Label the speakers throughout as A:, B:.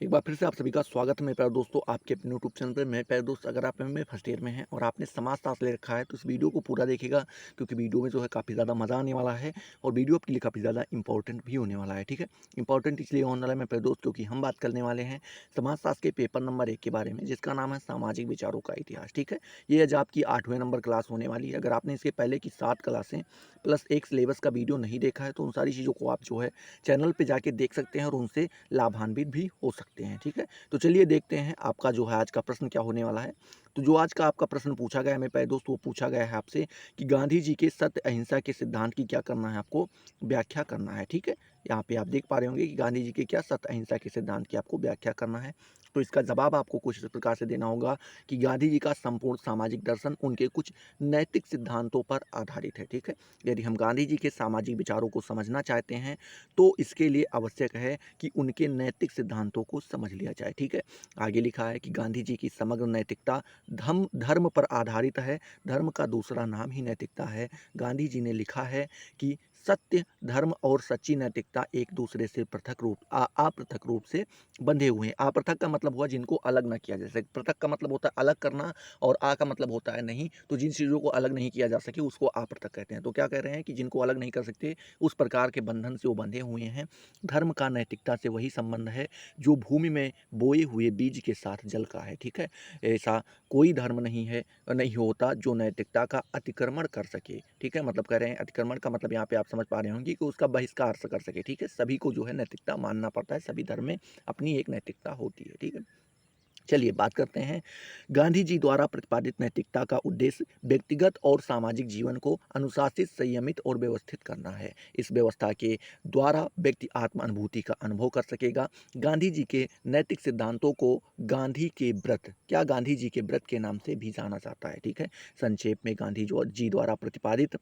A: एक बार फिर से आप सभी का स्वागत है मेरे प्यारे दोस्तों आपके अपने यूट्यूब चैनल पे। मेरे प्यारे दोस्त, अगर आप एमएमए फर्स्ट ईयर में हैं और आपने समाजशास्त्र ले रखा है तो इस वीडियो को पूरा देखिएगा, क्योंकि वीडियो में जो है काफ़ी ज़्यादा मज़ा आने वाला है और वीडियो आपके लिए काफ़ी ज़्यादा इंपॉर्टेंट भी होने वाला है। ठीक है, इंपॉर्टेंट इसलिए होने वाला है मेरे प्यारे दोस्त, क्योंकि हम बात करने वाले हैं समाजशास्त्र के पेपर नंबर 1 के बारे में, जिसका नाम है सामाजिक विचारों का इतिहास। ठीक है, ये आज आपकी 8वें नंबर क्लास होने वाली है। अगर आपने इसके पहले की 7 क्लासें प्लस एक सिलेबस का वीडियो नहीं देखा है तो उन सारी चीज़ों को आप जो है चैनल पर जाके देख सकते हैं और उनसे लाभान्वित भी हो सकते हैं। ठीक है, तो चलिए देखते हैं आपका जो है आज का प्रश्न क्या होने वाला है। तो जो आज का आपका प्रश्न पूछा गया है मेरे प्यारे दोस्त, वो पूछा गया है आपसे कि गांधी जी के सत्य अहिंसा के सिद्धांत की क्या करना है, आपको व्याख्या करना है। ठीक है, यहाँ पे आप देख पा रहे होंगे कि गांधी जी के क्या सत्य अहिंसा के सिद्धांत की आपको व्याख्या करना है। तो इसका जवाब आपको कुछ इस प्रकार से देना होगा कि गांधी जी का संपूर्ण सामाजिक दर्शन उनके कुछ नैतिक सिद्धांतों पर आधारित है। ठीक है, यदि हम गांधी जी के सामाजिक विचारों को समझना चाहते हैं तो इसके लिए आवश्यक है कि उनके नैतिक सिद्धांतों को समझ लिया जाए। ठीक है, आगे लिखा है कि गांधी जी की समग्र नैतिकता धर्म धर्म पर आधारित है। धर्म का दूसरा नाम ही नैतिकता है। गांधी जी ने लिखा है कि सत्य, धर्म और सच्ची नैतिकता एक दूसरे से अपृथक रूप से बंधे हुए हैं। अपृथक का मतलब हुआ जिनको अलग ना किया जा सके। पृथक का मतलब होता है अलग करना और आ का मतलब होता है नहीं। तो जिन चीज़ों को अलग नहीं किया जा सके उसको अपृथक कहते हैं। तो क्या कह रहे हैं कि जिनको अलग नहीं कर सकते उस प्रकार के बंधन से वो बंधे हुए हैं। धर्म का नैतिकता से वही संबंध है जो भूमि में बोए हुए बीज के साथ जल का है। ठीक है, ऐसा कोई धर्म नहीं है, नहीं होता जो नैतिकता का अतिक्रमण कर सके। ठीक है, मतलब कह रहे हैं अतिक्रमण का मतलब यहाँ पे आप समझ पा रहे होंगे कि उसका बहिष्कार कर सके। ठीक है, सभी को जो है नैतिकता मानना पड़ता है। सभी धर्म में अपनी एक नैतिकता होती है। ठीक है, चलिए बात करते हैं। गांधी जी द्वारा प्रतिपादित नैतिकता का उद्देश्य व्यक्तिगत और सामाजिक जीवन को अनुशासित, संयमित और व्यवस्थित करना है। इस व्यवस्था के द्वारा व्यक्ति आत्म अनुभूति का अनुभव कर सकेगा। गांधी जी के नैतिक सिद्धांतों को गांधी जी के व्रत के नाम से भी जाना जाता है। ठीक है, संक्षेप में गांधी जी द्वारा प्रतिपादित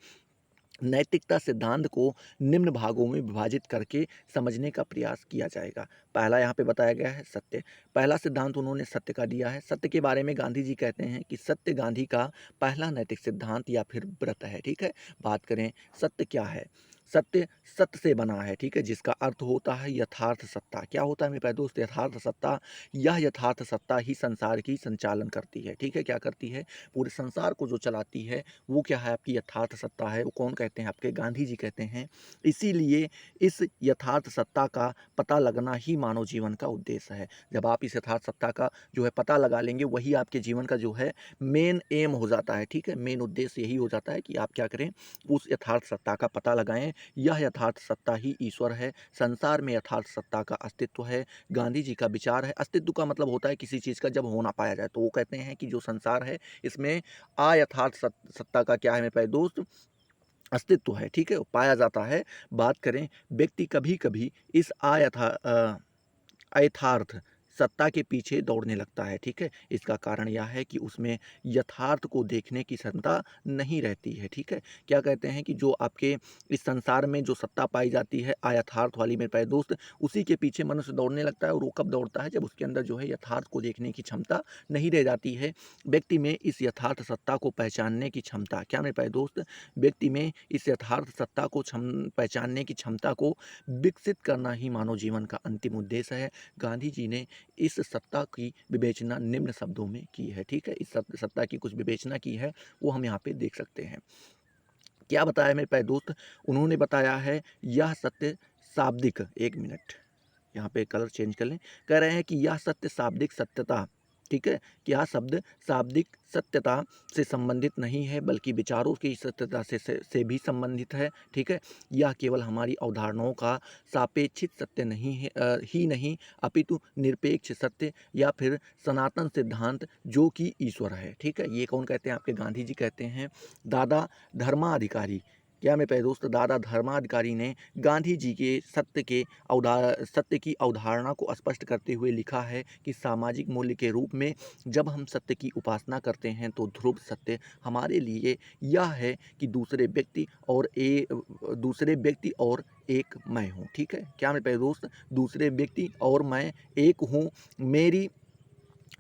A: नैतिकता सिद्धांत को निम्न भागों में विभाजित करके समझने का प्रयास किया जाएगा। पहला यहाँ पे बताया गया है सत्य। पहला सिद्धांत उन्होंने सत्य का दिया है। सत्य के बारे में गांधी जी कहते हैं कि सत्य गांधी का पहला नैतिक सिद्धांत या फिर व्रत है। ठीक है, बात करें सत्य क्या है। सत्य सत्य से बना है। ठीक है, जिसका अर्थ होता है यथार्थ सत्ता। क्या होता है मेरे प्यारे दोस्त? यथार्थ सत्ता। यह यथार्थ सत्ता ही संसार की संचालन करती है। ठीक है, क्या करती है? पूरे संसार को जो चलाती है वो क्या है? आपकी यथार्थ सत्ता है। वो कौन कहते हैं? आपके गांधी जी कहते हैं। इसीलिए इस यथार्थ सत्ता का पता लगना ही मानव जीवन का उद्देश्य है। जब आप इस यथार्थ सत्ता का जो है पता लगा लेंगे, वही आपके जीवन का जो है मेन एम हो जाता है। ठीक है, मेन उद्देश्य यही हो जाता है कि आप क्या करें, उस यथार्थ सत्ता का पता लगाएं। यह यथार्थ सत्ता ही ईश्वर है। संसार में यथार्थ सत्ता का अस्तित्व है। गांधी जी का विचार है। अस्तित्व का मतलब होता है किसी चीज़ का जब हो ना पाया जाए। तो वो कहते हैं कि जो संसार है इसमें अयथार्थ सत्ता का क्या है मेरे प्यारे दोस्त? अस्तित्व है। ठीक है, वो पाया जाता है। बात करें, व्यक्ति कभी कभी इस अयथार्थ सत्ता के पीछे दौड़ने लगता है। ठीक है, इसका कारण यह है कि उसमें यथार्थ को देखने की क्षमता नहीं रहती है। ठीक है, क्या कहते हैं कि जो आपके इस संसार में जो सत्ता पाई जाती है अयथार्थ वाली मेरे प्यारे दोस्त, उसी के पीछे मनुष्य दौड़ने लगता है। और वो कब दौड़ता है? जब उसके अंदर जो है यथार्थ को देखने की क्षमता नहीं रह जाती है। व्यक्ति में इस यथार्थ सत्ता को पहचानने की क्षमता, क्या मेरे प्यारे दोस्त? व्यक्ति में इस यथार्थ सत्ता को पहचानने की क्षमता को विकसित करना ही मानव जीवन का अंतिम उद्देश्य है। गांधी जी ने इस सत्ता की विवेचना निम्न शब्दों में की है। ठीक है, इस सत्ता की कुछ विवेचना की है, वो हम यहाँ पे देख सकते हैं। क्या बताया मेरे प्यारे दोस्त? उन्होंने बताया है यह सत्य शाब्दिक, एक मिनट यहाँ पे कलर चेंज कर लें। कह रहे हैं कि यह सत्य शाब्दिक सत्यता, ठीक है, क्या शब्द शाब्दिक सत्यता से संबंधित नहीं है बल्कि विचारों की सत्यता से भी संबंधित है। ठीक है, यह केवल हमारी अवधारणाओं का सापेक्षित सत्य नहीं है, ही नहीं, अपितु निरपेक्ष सत्य या फिर सनातन सिद्धांत जो कि ईश्वर है। ठीक है, ये कौन कहते हैं? आपके गांधी जी कहते हैं। दादा धर्माधिकारी, क्या मेरे प्यारे दोस्त? दादा धर्माधिकारी ने गांधी जी के सत्य की अवधारणा को स्पष्ट करते हुए लिखा है कि सामाजिक मूल्य के रूप में जब हम सत्य की उपासना करते हैं तो ध्रुव सत्य हमारे लिए यह है कि दूसरे व्यक्ति और एक मैं हूँ। ठीक है, क्या मेरे प्यारे दोस्त? दूसरे व्यक्ति और मैं एक हूँ। मेरी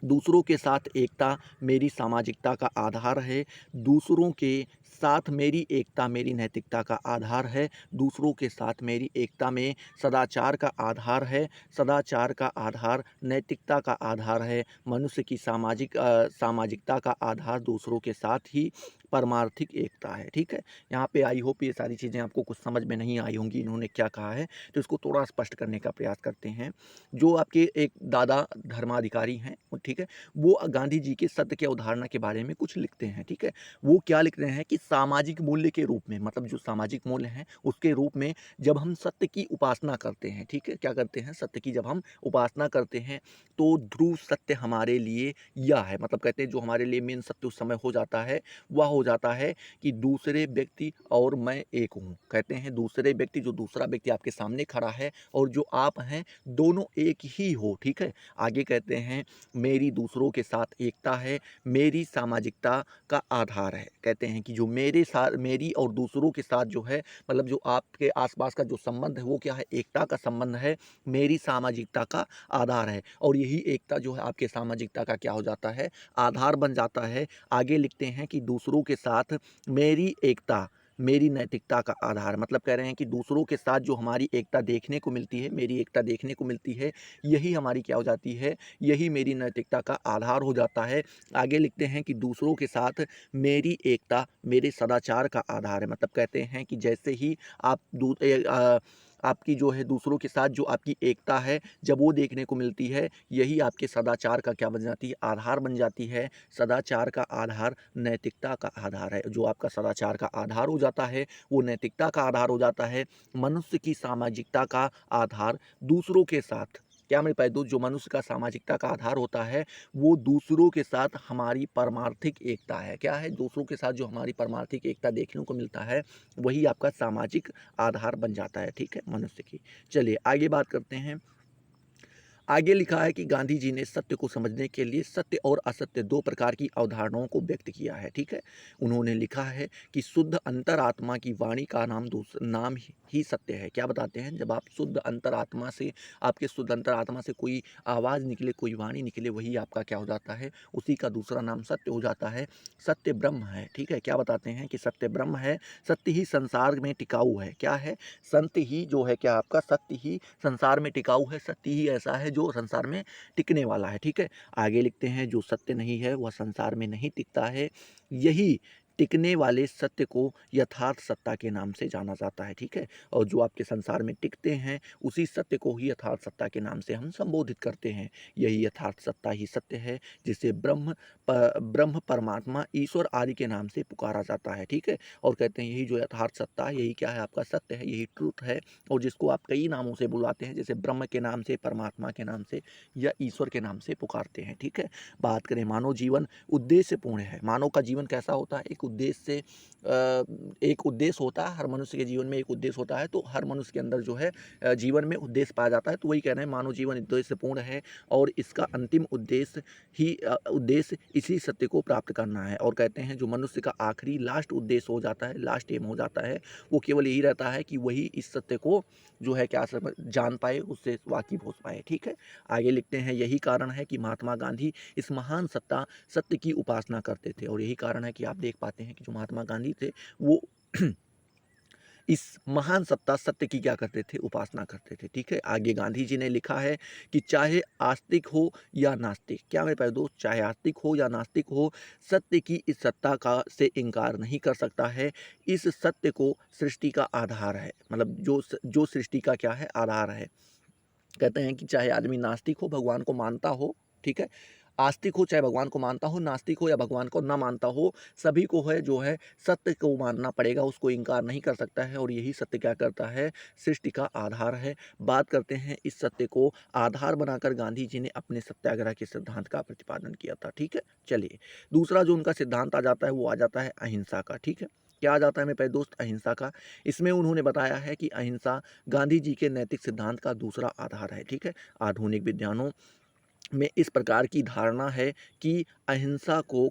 A: दूसरों के साथ एकता मेरी सामाजिकता का आधार है। दूसरों के साथ मेरी एकता मेरी नैतिकता का आधार है, दूसरों के साथ मेरी एकता में सदाचार का आधार है, सदाचार का आधार नैतिकता का आधार है, मनुष्य की सामाजिकता का आधार दूसरों के साथ ही परमार्थिक एकता है। ठीक है, यहाँ पे आई होप ये सारी चीज़ें आपको कुछ समझ में नहीं आई होंगी इन्होंने क्या कहा है, तो इसको थोड़ा स्पष्ट करने का प्रयास करते हैं। जो आपके एक दादा धर्माधिकारी हैं, ठीक है, वो गांधी जी के सत्य की अवधारणा के बारे में कुछ लिखते हैं। ठीक है, वो क्या लिख रहे हैं कि सामाजिक मूल्य के रूप में, मतलब जो सामाजिक मूल्य हैं उसके रूप में जब हम सत्य की उपासना करते हैं, ठीक है, क्या करते हैं, सत्य की जब हम उपासना करते हैं तो ध्रुव सत्य हमारे लिए यह है, मतलब कहते हैं जो हमारे लिए मेन सत्य उस समय हो जाता है वह हो जाता है कि दूसरे व्यक्ति और मैं एक हूँ। कहते हैं दूसरे व्यक्ति, जो दूसरा व्यक्ति आपके सामने खड़ा है और जो आप हैं, दोनों एक ही हो। ठीक है, आगे कहते हैं मेरी दूसरों के साथ एकता है, मेरी सामाजिकता का आधार है। कहते हैं कि जो मेरे साथ, मेरी और दूसरों के साथ जो है, मतलब जो आपके आसपास का जो संबंध है वो क्या है, एकता का संबंध है, मेरी सामाजिकता का आधार है। और यही एकता जो है आपके सामाजिकता का क्या हो जाता है, आधार बन जाता है। आगे लिखते हैं कि दूसरों के साथ मेरी एकता मेरी नैतिकता का आधार, मतलब कह रहे हैं कि दूसरों के साथ जो हमारी एकता देखने को मिलती है, मेरी एकता देखने को मिलती है, यही हमारी क्या हो जाती है, यही मेरी नैतिकता का आधार हो जाता है। आगे लिखते हैं कि दूसरों के साथ मेरी एकता मेरे सदाचार का आधार है, मतलब कहते हैं कि जैसे ही आप आपकी जो है दूसरों के साथ जो आपकी एकता है जब वो देखने को मिलती है, यही आपके सदाचार का क्या बन जाती है, आधार बन जाती है। सदाचार का आधार नैतिकता का आधार है, जो आपका सदाचार का आधार हो जाता है वो नैतिकता का आधार हो जाता है। मनुष्य की सामाजिकता का आधार दूसरों के साथ, क्या मेरे पास दोस्त, जो मनुष्य का सामाजिकता का आधार होता है वो दूसरों के साथ हमारी परमार्थिक एकता है। क्या है, दूसरों के साथ जो हमारी परमार्थिक एकता देखने को मिलता है वही आपका सामाजिक आधार बन जाता है। ठीक है, मनुष्य की। चलिए आगे बात करते हैं। आगे लिखा है कि गांधी जी ने सत्य को समझने के लिए सत्य और असत्य दो प्रकार की अवधारणाओं को व्यक्त किया है। ठीक है, उन्होंने लिखा है कि शुद्ध अंतरात्मा की वाणी का नाम ही सत्य है। क्या बताते हैं, जब आप शुद्ध अंतरात्मा से, आपके शुद्ध अंतरात्मा से कोई आवाज़ निकले, कोई वाणी निकले, वही आपका क्या हो जाता है, उसी का दूसरा नाम सत्य हो जाता है। सत्य ब्रह्म है। ठीक है, क्या बताते हैं कि सत्य ब्रह्म है, सत्य ही संसार में टिकाऊ है। क्या है, संत ही जो है, क्या आपका सत्य ही संसार में टिकाऊ है, सत्य ही ऐसा है जो संसार में टिकने वाला है। ठीक है, आगे लिखते हैं जो सत्य नहीं है वह संसार में नहीं टिकता है, यही टिकने वाले सत्य को यथार्थ सत्ता के नाम से जाना जाता है। ठीक है, और जो आपके संसार में टिकते हैं उसी सत्य को ही यथार्थ सत्ता के नाम से हम संबोधित करते हैं। यही यथार्थ सत्ता ही सत्य है जिसे ब्रह्म परमात्मा ईश्वर आदि के नाम से पुकारा जाता है। ठीक है, और कहते हैं यही जो यथार्थ सत्ता है, यही क्या है, आपका सत्य है, यही ट्रुथ है, और जिसको आप कई नामों से बुलाते हैं, जैसे ब्रह्म के नाम से, परमात्मा के नाम से या ईश्वर के नाम से पुकारते हैं। ठीक है, बात करें मानव जीवन उद्देश्यपूर्ण है। मानव का जीवन कैसा होता है, एक उद्देश्य से एक उद्देश्य होता है, हर मनुष्य के जीवन में एक उद्देश्य होता है, तो हर मनुष्य के अंदर जो है जीवन में उद्देश्य पाया जाता है। तो वही कह रहे हैं मानव जीवन उद्देश्यपूर्ण है और इसका अंतिम उद्देश्य इसी सत्य को प्राप्त करना है। और कहते हैं जो मनुष्य का आखिरी लास्ट उद्देश्य हो जाता है, लास्ट एम हो जाता है, वो केवल यही रहता है कि वही इस सत्य को जो है क्या समझ जान पाए, उससे वाकिफ हो पाए। ठीक है, आगे लिखते हैं यही कारण है कि महात्मा गांधी इस महान सत्य की उपासना करते थे। और यही कारण है कि आप देख पाते हैं कि जो महात्मा गांधी थे वो इस महान सत्य की क्या करते थे, उपासना करते थे। ठीक है, आगे गांधी जी ने लिखा है कि चाहे आस्तिक हो या नास्तिक, क्या मेरे प्यारे दोस्त, चाहे आस्तिक हो या नास्तिक हो, सत्य की इस सत्ता का से इनकार नहीं कर सकता है। इस सत्य को सृष्टि का आधार है, मतलब जो सृष्टि का क्या है, आधार है। कहते हैं कि चाहे आदमी नास्तिक हो, भगवान को मानता हो, ठीक है, आस्तिक हो, चाहे भगवान को मानता हो, नास्तिक हो या भगवान को ना मानता हो, सभी को है जो है सत्य को मानना पड़ेगा, उसको इनकार नहीं कर सकता है। और यही सत्य क्या करता है, सृष्टि का आधार है। बात करते हैं इस सत्य को आधार बनाकर गांधी जी ने अपने सत्याग्रह के सिद्धांत का प्रतिपादन किया था। ठीक है, चलिए दूसरा जो उनका सिद्धांत आ जाता है वो आ जाता है अहिंसा का। ठीक है, क्या आ जाता है मेरे प्यारे दोस्त, अहिंसा का। इसमें उन्होंने बताया है कि अहिंसा गांधी जी के नैतिक सिद्धांत का दूसरा आधार है। ठीक है, आधुनिक विद्वानों में इस प्रकार की धारणा है कि अहिंसा को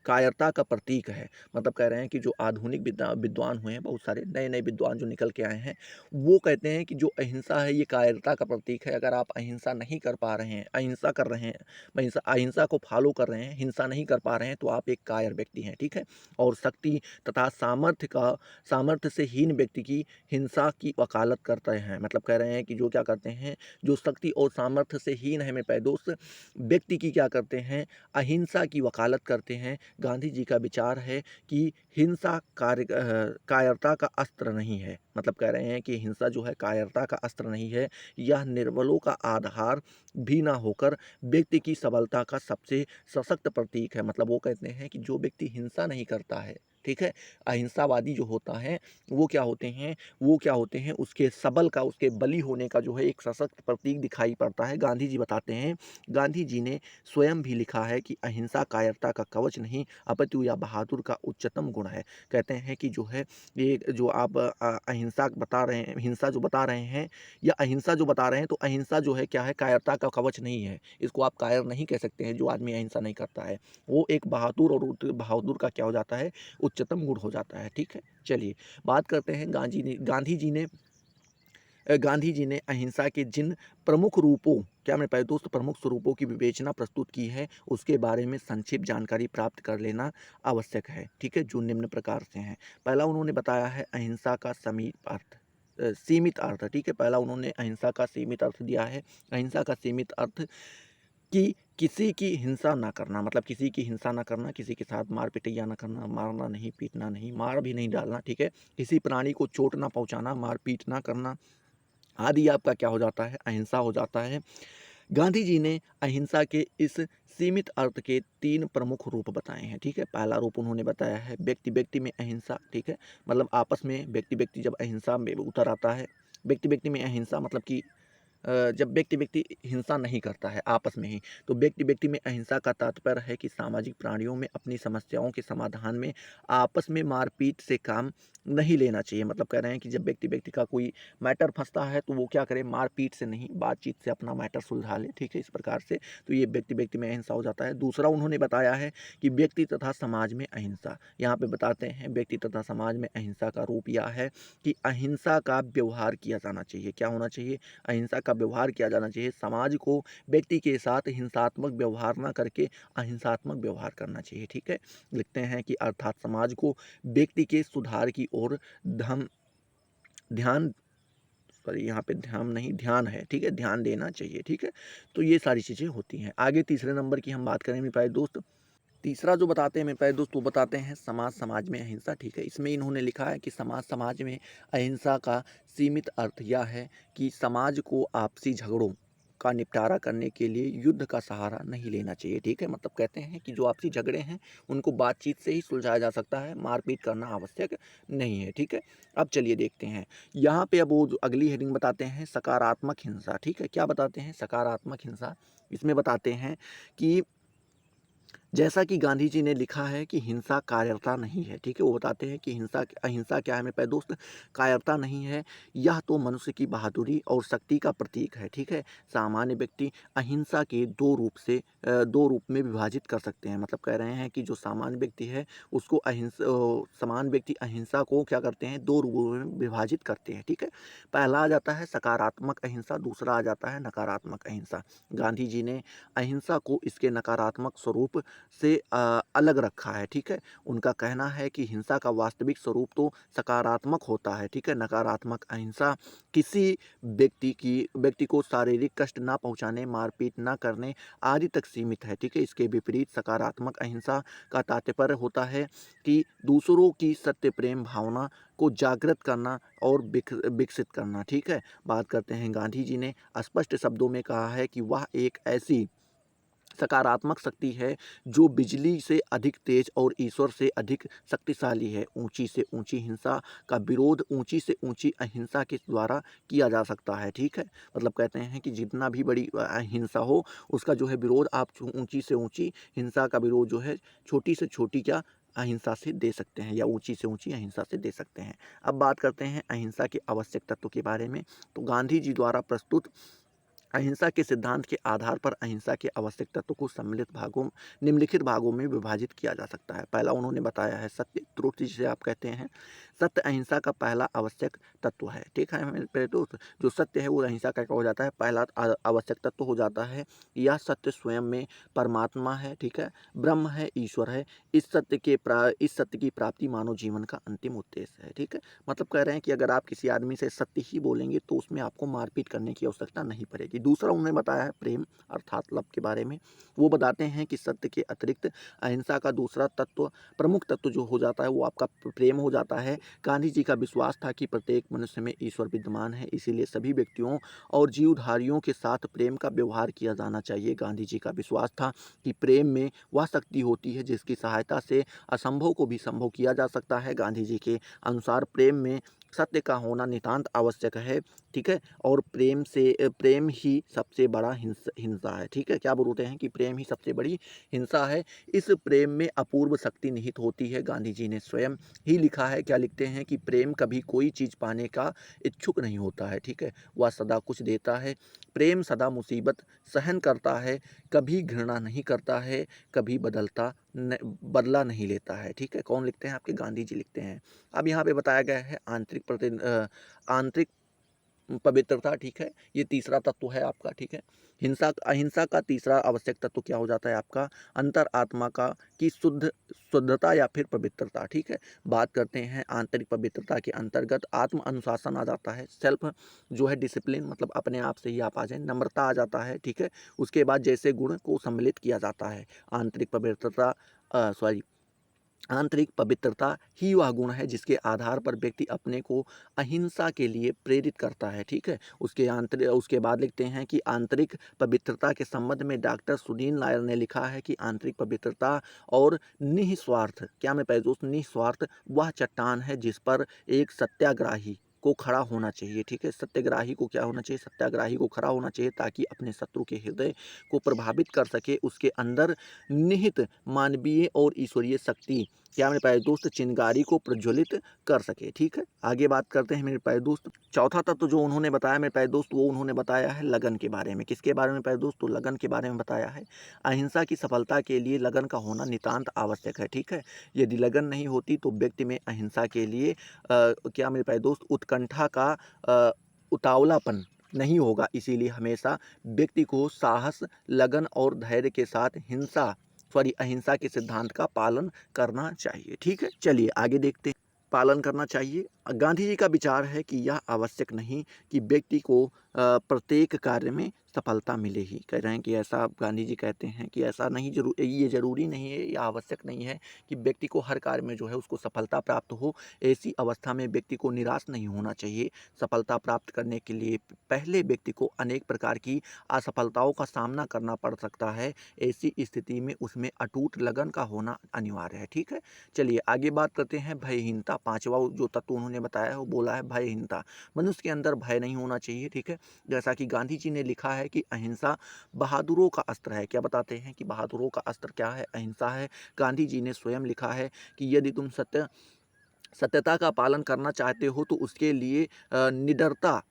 A: कायरता का प्रतीक है। मतलब कह रहे हैं कि जो आधुनिक विद्वान हुए हैं, बहुत सारे नए-नए विद्वान जो निकल के आए हैं, वो कहते हैं कि जो अहिंसा है ये कायरता का प्रतीक है। अगर आप अहिंसा नहीं कर पा रहे हैं, अहिंसा कर रहे हैं, अहिंसा अहिंसा को फ़ॉलो कर रहे हैं, हिंसा नहीं कर पा रहे हैं, तो आप एक कायर व्यक्ति हैं, ठीक है? और शक्ति तथा सामर्थ्य से हीन व्यक्ति की हिंसा की वकालत करते हैं। मतलब कह रहे हैं कि जो क्या करते हैं, जो शक्ति और सामर्थ्य से हीन है मेरे प्यारे दोस्त, व्यक्ति की क्या करते हैं, अहिंसा की वकालत करते हैं। गांधी जी का विचार है कि हिंसा कायरता का अस्त्र नहीं है। मतलब कह रहे हैं कि हिंसा जो है कायरता का अस्त्र नहीं है, यह निर्बलों का आधार भी ना होकर व्यक्ति की सबलता का सबसे सशक्त प्रतीक है। मतलब वो कहते हैं कि जो व्यक्ति हिंसा नहीं करता है, ठीक है, अहिंसावादी जो होता है, वो क्या होते हैं, उसके सबल का, उसके बली होने का जो है एक सशक्त प्रतीक दिखाई पड़ता है। गांधी जी बताते हैं, गांधी जी ने स्वयं भी लिखा है कि अहिंसा कायरता का कवच नहीं, अपितु या बहादुर का उच्चतम गुण है। कहते हैं कि जो है ये जो आप अहिंसा बता रहे हैं, हिंसा जो बता रहे हैं या अहिंसा जो बता रहे हैं, तो अहिंसा जो है क्या है, कायरता का कवच नहीं है। इसको आप कायर नहीं कह सकते हैं जो आदमी अहिंसा नहीं करता है। वो एक बहादुर, और बहादुर का क्या हो जाता है, उच्चतम गुण हो जाता है। ठीक है, चलिए बात करते हैं गांधी जी ने अहिंसा के जिन प्रमुख रूपों, क्या मेरे प्यारे दोस्त, प्रमुख स्वरूपों की विवेचना प्रस्तुत की है, उसके बारे में संक्षिप्त जानकारी प्राप्त कर लेना आवश्यक है। ठीक है, जो निम्न प्रकार से हैं। पहला उन्होंने बताया है अहिंसा का सीमित अर्थ। ठीक है, पहला उन्होंने अहिंसा का सीमित अर्थ दिया है। अहिंसा का सीमित अर्थ कि किसी की हिंसा ना करना, मतलब किसी की हिंसा ना करना, किसी के साथ मार पिटैया ना करना, मारना नहीं, पीटना नहीं, मार भी नहीं डालना, ठीक है, किसी प्राणी को चोट ना पहुंचाना, मार पीट ना करना आदि आपका क्या हो जाता है, अहिंसा हो जाता है। गांधी जी ने अहिंसा के इस सीमित अर्थ के 3 प्रमुख रूप बताए हैं। ठीक है, पहला रूप उन्होंने बताया है व्यक्ति व्यक्ति में अहिंसा। ठीक है, मतलब आपस में व्यक्ति व्यक्ति जब अहिंसा में उतर आता है, व्यक्ति व्यक्ति में अहिंसा मतलब कि जब व्यक्ति व्यक्ति हिंसा नहीं करता है आपस में ही, तो व्यक्ति व्यक्ति में अहिंसा का तात्पर्य है कि सामाजिक प्राणियों में अपनी समस्याओं के समाधान में आपस में मारपीट से काम नहीं लेना चाहिए। मतलब कह रहे हैं कि जब व्यक्ति व्यक्ति का कोई मैटर फंसता है, तो वो क्या करे, मारपीट से नहीं, बातचीत से अपना मैटर सुलझा ले। ठीक है, इस प्रकार से तो ये व्यक्ति व्यक्ति में अहिंसा हो जाता है। दूसरा उन्होंने बताया है कि व्यक्ति तथा समाज में अहिंसा। यहाँ पे बताते हैं व्यक्ति तथा समाज में अहिंसा का रूप यह है कि अहिंसा का व्यवहार किया जाना चाहिए। क्या होना चाहिए, अहिंसा का व्यवहार किया जाना चाहिए। समाज को व्यक्ति के साथ हिंसात्मक व्यवहार ना करके अहिंसात्मक व्यवहार करना चाहिए। ठीक है, लिखते हैं कि अर्थात समाज को व्यक्ति के सुधार की ओर धम ध्यान सॉरी यहाँ पे ध्यान नहीं, ध्यान है। ठीक है, ध्यान देना चाहिए। ठीक है, तो ये सारी चीज़ें होती हैं। आगे तीसरे नंबर की हम बात करें मेरे प्यारे दोस्त, तीसरा जो बताते हैं मेरे प्यारे दोस्त, वो बताते हैं समाज में अहिंसा। ठीक है, इसमें इन्होंने लिखा है कि समाज में अहिंसा का सीमित अर्थ यह है कि समाज को आपसी झगड़ों का निपटारा करने के लिए युद्ध का सहारा नहीं लेना चाहिए। ठीक है, मतलब कहते हैं कि जो आपसी झगड़े हैं उनको बातचीत से ही सुलझाया जा सकता है, मारपीट करना आवश्यक नहीं है। ठीक है, अब चलिए देखते हैं यहाँ पे, अब वो जो अगली हेडिंग बताते हैं सकारात्मक हिंसा। ठीक है, क्या बताते हैं, सकारात्मक हिंसा। इसमें बताते हैं कि जैसा कि गांधी जी ने लिखा है कि हिंसा कायरता नहीं है। ठीक है, वो बताते हैं कि अहिंसा क्या है मेरे प्यारे दोस्त, कायरता नहीं है, यह तो मनुष्य की बहादुरी और शक्ति का प्रतीक है। ठीक है, सामान्य व्यक्ति अहिंसा के दो रूप में विभाजित कर सकते हैं। मतलब कह रहे हैं कि जो सामान्य व्यक्ति है उसको सामान्य व्यक्ति अहिंसा को क्या करते हैं, दो रूपों में विभाजित करते हैं। ठीक है, पहला आ जाता है सकारात्मक अहिंसा, दूसरा आ जाता है नकारात्मक अहिंसा। गांधी जी ने अहिंसा को इसके नकारात्मक स्वरूप से अलग रखा है। ठीक है, उनका कहना है कि हिंसा का वास्तविक स्वरूप तो सकारात्मक होता है। ठीक है, नकारात्मक अहिंसा किसी व्यक्ति को शारीरिक कष्ट ना पहुंचाने, मारपीट ना करने आदि तक सीमित है। ठीक है, इसके विपरीत सकारात्मक अहिंसा का तात्पर्य होता है कि दूसरों की सत्य प्रेम भावना को जागृत करना और विकसित करना। ठीक है, बात करते हैं, गांधी जी ने स्पष्ट शब्दों में कहा है कि वह एक ऐसी सकारात्मक शक्ति है जो बिजली से अधिक तेज और ईश्वर से अधिक शक्तिशाली है। ऊंची से ऊंची हिंसा का विरोध ऊंची से ऊंची अहिंसा के द्वारा किया जा सकता है। ठीक है, मतलब कहते हैं कि जितना भी बड़ी हिंसा हो, उसका जो है विरोध आप ऊंची से ऊंची हिंसा का विरोध जो है छोटी से छोटी क्या अहिंसा से दे सकते हैं, या ऊंची से ऊंची अहिंसा से दे सकते हैं। अब बात करते हैं अहिंसा के आवश्यक तत्व के बारे में। तो गांधी जी द्वारा प्रस्तुत अहिंसा के सिद्धांत के आधार पर अहिंसा के आवश्यक तत्व को निम्नलिखित भागों में विभाजित किया जा सकता है। पहला उन्होंने बताया है सत्य, ट्रुथ जिसे आप कहते हैं। सत्य अहिंसा का पहला आवश्यक तत्व है। ठीक है मेरे प्यारे दोस्त, जो सत्य है वो अहिंसा का क्या हो जाता है, पहला आवश्यक तत्व हो जाता है। यह सत्य स्वयं में परमात्मा है, ठीक है, ब्रह्म है, ईश्वर है। इस सत्य की प्राप्ति मानव जीवन का अंतिम उद्देश्य है। ठीक है, मतलब कह रहे हैं कि अगर आप किसी आदमी से सत्य ही बोलेंगे तो उसमें आपको मारपीट करने की आवश्यकता नहीं पड़ेगी। दूसरा उन्होंने बताया है प्रेम अर्थात लव के बारे में। वो बताते हैं कि सत्य के अतिरिक्त अहिंसा का दूसरा तत्व, प्रमुख तत्व जो हो जाता है वो आपका प्रेम हो जाता है। गांधी जी का विश्वास था कि प्रत्येक मनुष्य में ईश्वर विद्यमान है, इसीलिए सभी व्यक्तियों और जीवधारियों के साथ प्रेम का व्यवहार किया जाना चाहिए। गांधी जी का विश्वास था कि प्रेम में वह शक्ति होती है जिसकी सहायता से असंभव को भी संभव किया जा सकता है। गांधी जी के अनुसार प्रेम में सत्य का होना नितांत आवश्यक है। ठीक है, और प्रेम ही सबसे बड़ा हिंसा है। ठीक है, क्या बोलते हैं कि प्रेम ही सबसे बड़ी हिंसा है। इस प्रेम में अपूर्व शक्ति निहित होती है। गांधी जी ने स्वयं ही लिखा है, क्या लिखते हैं कि प्रेम कभी कोई चीज़ पाने का इच्छुक नहीं होता है। ठीक है, वह सदा कुछ देता है। प्रेम सदा मुसीबत सहन करता है, कभी घृणा नहीं करता है, कभी बदला नहीं लेता है। ठीक है, कौन लिखते हैं, आपके गांधी जी लिखते हैं। अब यहाँ पे बताया गया है आंतरिक पवित्रता। ठीक है, ये तीसरा तत्व है आपका। ठीक है, अहिंसा का तीसरा आवश्यक तत्व क्या हो जाता है आपका, अंतर आत्मा का की शुद्धता या फिर पवित्रता। ठीक है, बात करते हैं आंतरिक पवित्रता के अंतर्गत आत्म अनुशासन आ जाता है, सेल्फ जो है डिसिप्लिन, मतलब अपने आप से ही आप आ जाए, नम्रता आ जाता है। ठीक है, उसके बाद जैसे गुण को सम्मिलित किया जाता है। आंतरिक पवित्रता सॉरी आंतरिक पवित्रता ही वह गुण है जिसके आधार पर व्यक्ति अपने को अहिंसा के लिए प्रेरित करता है। ठीक है, उसके बाद लिखते हैं कि आंतरिक पवित्रता के संबंध में डॉक्टर सुनील नायर ने लिखा है कि आंतरिक पवित्रता और निस्वार्थ, क्या मैं पहले दोस्त, निस्वार्थ वह चट्टान है जिस पर एक सत्याग्राही को खड़ा होना चाहिए। ठीक है, सत्याग्राही को क्या होना चाहिए, सत्याग्राही को खड़ा होना चाहिए ताकि अपने शत्रु के हृदय को प्रभावित कर सके। उसके अंदर निहित मानवीय और ईश्वरीय शक्ति, क्या मेरे प्यारे दोस्त, चिंगारी को प्रज्वलित कर सके। ठीक है, आगे बात करते हैं मेरे प्यारे दोस्त। चौथा तत्व जो उन्होंने बताया मेरे प्यारे दोस्त, वो उन्होंने बताया है लगन के बारे में। किसके बारे में प्यारे दोस्त, तो लगन के बारे में बताया है। अहिंसा की सफलता के लिए लगन का होना नितांत आवश्यक है। ठीक है, यदि लगन नहीं होती तो व्यक्ति में अहिंसा के लिए क्या मेरे प्यारे दोस्त, उत्कंठा का उतावलापन नहीं होगा। इसीलिए हमेशा व्यक्ति को साहस, लगन और धैर्य के साथ अहिंसा के सिद्धांत का पालन करना चाहिए। ठीक है, चलिए आगे देखते हैं। पालन करना चाहिए। गांधी जी का विचार है कि यह आवश्यक नहीं कि व्यक्ति को प्रत्येक कार्य में सफलता मिले ही। कह रहे हैं कि ऐसा, गांधी जी कहते हैं कि ऐसा नहीं, ये जरूरी नहीं है, यह आवश्यक नहीं है कि व्यक्ति को हर कार्य में जो है उसको सफलता प्राप्त हो। ऐसी अवस्था में व्यक्ति को निराश नहीं होना चाहिए। सफलता प्राप्त करने के लिए पहले व्यक्ति को अनेक प्रकार की असफलताओं का सामना करना पड़ सकता है। ऐसी स्थिति में उसमें अटूट लगन का होना अनिवार्य है। ठीक है, चलिए आगे बात करते हैं भयहीनता। पांचवा जो तत्व उन्होंने बताया है वो बोला है भयहीनता। मनुष्य के अंदर भय नहीं होना चाहिए। ठीक है, जैसा कि गांधी जी ने लिखा है कि अहिंसा बहादुरों का अस्त्र है। क्या बताते हैं कि बहादुरों का अस्त्र क्या है, अहिंसा है। गांधी जी ने स्वयं लिखा है कि यदि तुम सत्यता का पालन करना चाहते हो तो उसके लिए निडरता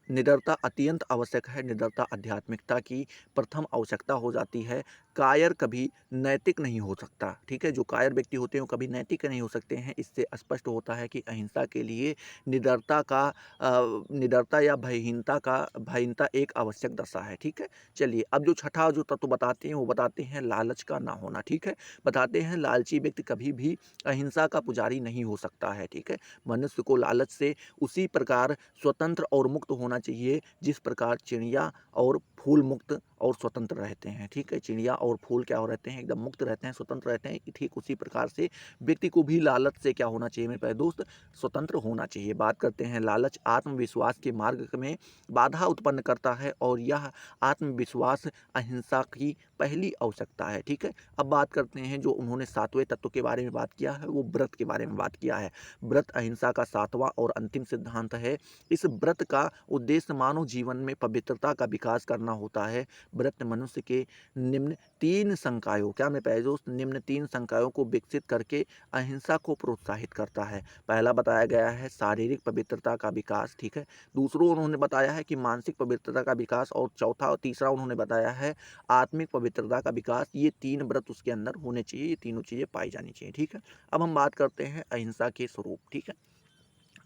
A: निडरता अत्यंत आवश्यक है। निडरता आध्यात्मिकता की प्रथम आवश्यकता हो जाती है। कायर कभी नैतिक नहीं हो सकता। ठीक है, जो कायर व्यक्ति होते हैं वो कभी नैतिक नहीं हो सकते हैं। इससे स्पष्ट होता है कि अहिंसा के लिए निडरता या भयहीनता एक आवश्यक दशा है। ठीक है, चलिए अब जो छठा जो तत्व बताते हैं वो बताते हैं लालच का ना होना। ठीक है, बताते हैं लालची व्यक्ति कभी भी अहिंसा का पुजारी नहीं हो सकता है। ठीक है, मनुष्य को लालच से उसी प्रकार स्वतंत्र और मुक्त होना चाहिए जिस प्रकार चिड़िया और फूल मुक्त और स्वतंत्र रहते हैं। ठीक है, चिड़िया और फूल क्या हो रहते हैं, एकदम मुक्त रहते हैं, स्वतंत्र रहते हैं। ठीक उसी प्रकार से व्यक्ति को भी लालच से क्या होना चाहिए मेरे प्यारे दोस्त, स्वतंत्र होना चाहिए। बात करते हैं लालच आत्मविश्वास के मार्ग में बाधा उत्पन्न करता है और यह आत्मविश्वास अहिंसा की पहली आवश्यकता है। ठीक है, अब बात करते हैं जो उन्होंने सातवें तत्व के बारे में बात किया है, वो व्रत के बारे में बात किया है। व्रत अहिंसा का सातवां और अंतिम सिद्धांत है। इस व्रत का उद्देश्य मानव जीवन में पवित्रता का विकास करना करना होता है। व्रत मनुष्य के निम्न 3 संकायों, क्या मेरे प्यारे दोस्त, निम्न 3 संकायों को विकसित करके अहिंसा को प्रोत्साहित करता है। पहला बताया गया है शारीरिक पवित्रता का विकास, ठीक है। दूसरों उन्होंने बताया है कि मानसिक पवित्रता का विकास, और चौथा और तीसरा उन्होंने बताया है आत्मिक पवित्रता का विकास। ये 3 व्रत उसके अंदर होने चाहिए, ये तीनों चीज़ें पाई जानी चाहिए, ठीक है। अब हम बात करते हैं अहिंसा के स्वरूप, ठीक है।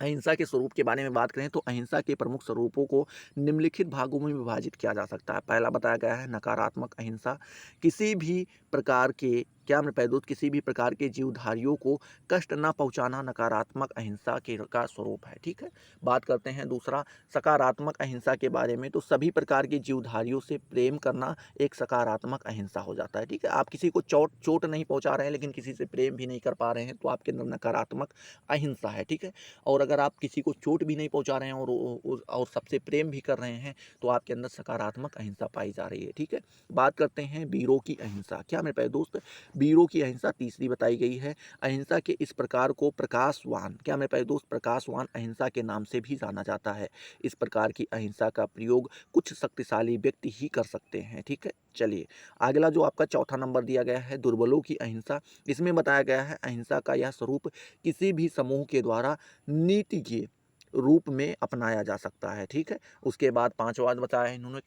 A: अहिंसा के स्वरूप के बारे में बात करें तो अहिंसा के प्रमुख स्वरूपों को निम्नलिखित भागों में विभाजित किया जा सकता है। पहला बताया गया है नकारात्मक अहिंसा, किसी भी प्रकार के, क्या मेरे प्यारे दोस्त, किसी भी प्रकार के जीवधारियों को कष्ट न पहुंचाना नकारात्मक अहिंसा के का स्वरूप है, ठीक है। बात करते हैं दूसरा सकारात्मक अहिंसा के बारे में, तो सभी प्रकार के जीवधारियों से प्रेम करना एक सकारात्मक अहिंसा हो जाता है, ठीक है। आप किसी को चोट चोट नहीं पहुंचा रहे हैं लेकिन किसी से प्रेम भी नहीं कर पा रहे हैं, तो आपके अंदर नकारात्मक अहिंसा है, ठीक है। और अगर आप किसी को चोट भी नहीं पहुंचा रहे हैं और सबसे प्रेम भी कर रहे हैं, तो आपके अंदर सकारात्मक अहिंसा पाई जा रही है, ठीक है। बात करते हैं वीरों की अहिंसा, क्या मेरे प्यारे दोस्त, वीरों की अहिंसा तीसरी बताई गई है। अहिंसा के इस प्रकार को प्रकाशवान, क्या मेरे प्यारे दोस्त, प्रकाशवान अहिंसा के नाम से भी जाना जाता है। इस प्रकार की अहिंसा का प्रयोग कुछ शक्तिशाली व्यक्ति ही कर सकते हैं, ठीक है। चलिए, अगला जो आपका चौथा नंबर दिया गया है दुर्बलों की अहिंसा, इसमें बताया गया है अहिंसा का यह स्वरूप किसी भी समूह के द्वारा नीति के रूप में अपनाया जा सकता है, ठीक है। उसके बाद पांचवा बताया है इन्होंने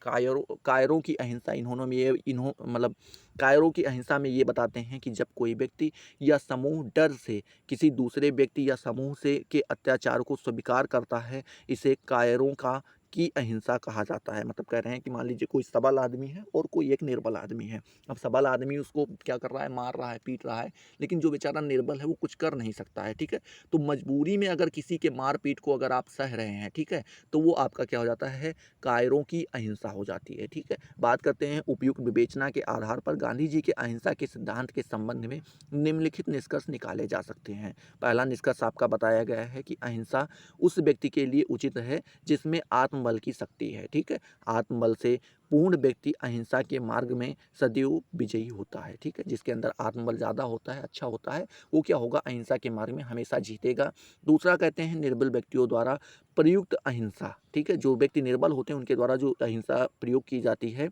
A: कायरों की अहिंसा, इन्होंने ये इन्हों मतलब कायरों की अहिंसा में ये बताते हैं कि जब कोई व्यक्ति या समूह डर से किसी दूसरे व्यक्ति या समूह से के अत्याचार को स्वीकार करता है, इसे कायरों का की अहिंसा कहा जाता है। मतलब कह रहे हैं कि मान लीजिए कोई सबल आदमी है और कोई एक निर्बल आदमी है। अब सबल आदमी उसको क्या कर रहा है, मार रहा है, पीट रहा है, लेकिन जो बेचारा निर्बल है वो कुछ कर नहीं सकता है, ठीक है। तो मजबूरी में अगर किसी के मार पीट को अगर आप सह रहे हैं, ठीक है, तो वो आपका क्या हो जाता है, कायरों की अहिंसा हो जाती है, ठीक है। बात करते हैं उपयुक्त विवेचना के आधार पर गांधी जी के अहिंसा के सिद्धांत के संबंध में निम्नलिखित निष्कर्ष निकाले जा सकते हैं। पहला निष्कर्ष आपका बताया गया है कि अहिंसा उस व्यक्ति के लिए उचित है जिसमें आत्मबल की शक्ति है, ठीक है। आत्मबल से पूर्ण व्यक्ति अहिंसा के मार्ग में सदैव विजयी होता है, ठीक है। जिसके अंदर आत्मबल ज़्यादा होता है, अच्छा होता है, वो क्या होगा, अहिंसा के मार्ग में हमेशा जीतेगा। दूसरा कहते हैं निर्बल व्यक्तियों द्वारा प्रयुक्त अहिंसा, ठीक है। जो व्यक्ति निर्बल होते हैं उनके द्वारा जो अहिंसा प्रयोग की जाती है